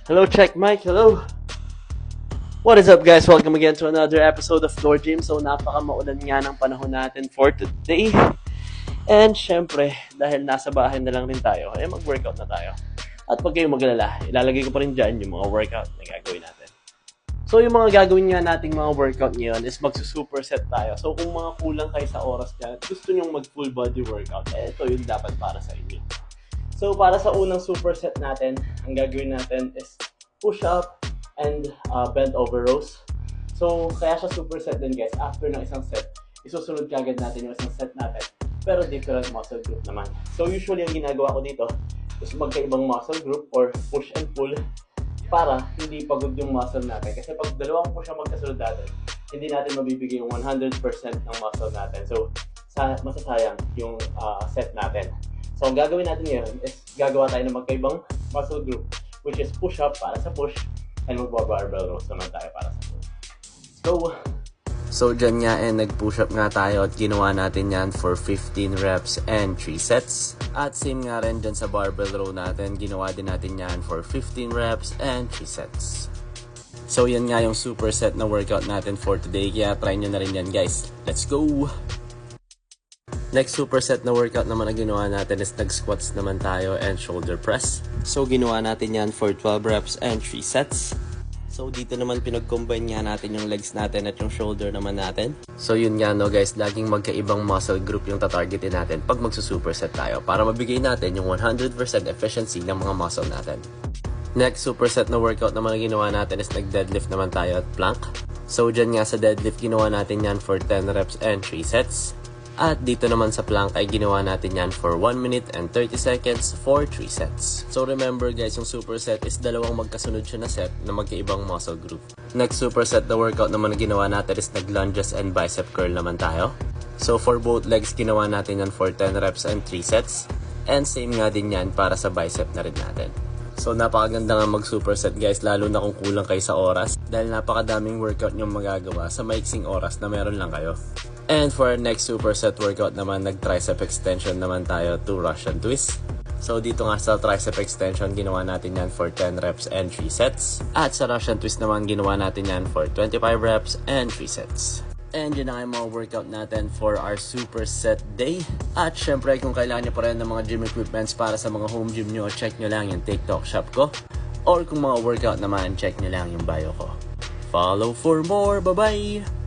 Hello, check mic. Hello. What is up, guys? Welcome again to another episode of Lord Gym. So, napaka-maulan nga ng panahon natin for today. And, syempre, dahil nasa bahay na lang rin tayo, mag-workout na tayo. At pag kayo mag-alala, ilalagay ko pa rin dyan yung mga workout na gagawin natin. So, yung mga gagawin nga nating mga workout ngayon is magsusuperset tayo. So, kung mga kulang kayo sa oras dyan, gusto nyong mag-full body workout, ito yung dapat para sa inyo. So, para sa unang superset natin, ang gagawin natin is push-up and bend over rows. So, kaya siya superset din, guys. After ng isang set, isusunod kagad natin yung isang set natin. Pero different muscle group naman. So, usually, ang ginagawa ko dito is magkaibang muscle group or push and pull para hindi pagod yung muscle natin. Kasi pag dalawang push ang magkasunod natin, hindi natin mabibigay yung 100% ng muscle natin. So, masasayang yung set natin. So, ang gagawin natin ngayon is gagawa tayo ng magkaibang muscle group, which is push-up para sa push and magba-barbell rows naman tayo para sa pull. So, dyan nga nag-push up nga tayo at ginawa natin yan for 15 reps and 3 sets. At same nga rin dyan sa barbell row natin, ginawa din natin yan for 15 reps and 3 sets. So, yan nga yung superset na workout natin for today, kaya try nyo na rin yan, guys. Let's go! Next superset na workout naman na ginawa natin is nag-squats naman tayo and shoulder press. So, ginawa natin yan for 12 reps and 3 sets. So, dito naman pinag-combine nga natin yung legs natin at yung shoulder naman natin. So, yun nga no guys, laging magkaibang muscle group yung tatargetin natin pag magsusuperset tayo para mabigay natin yung 100% efficiency ng mga muscle natin. Next superset na workout naman na ginawa natin is nag-deadlift naman tayo at plank. So, dyan nga sa deadlift, ginawa natin yan for 10 reps and 3 sets. At dito naman sa plank ay ginawa natin yan for 1 minute and 30 seconds for 3 sets. So remember guys, yung superset is dalawang magkasunod siya na set na magkaibang muscle group. Next superset na workout naman na ginawa natin is nag-lunges and bicep curl naman tayo. So for both legs, ginawa natin yan for 10 reps and 3 sets. And same nga din yan para sa bicep na rin natin. So napakaganda nga mag-superset guys, lalo na kung kulang kayo sa oras. Dahil napakadaming workout nyong magagawa sa maiksing oras na meron lang kayo. And for our next superset workout naman, nag-tricep extension naman tayo to Russian twist. So dito nga sa tricep extension, ginawa natin yan for 10 reps and 3 sets. At sa Russian twist naman, ginawa natin yan for 25 reps and 3 sets. And yun na nga yung mga workout natin for our superset day. At syempre, kung kailangan nyo pa rin ng mga gym equipments para sa mga home gym nyo, check nyo lang yung TikTok shop ko. Or kung mga workout naman, check nyo lang yung bio ko. Follow for more. Bye-bye!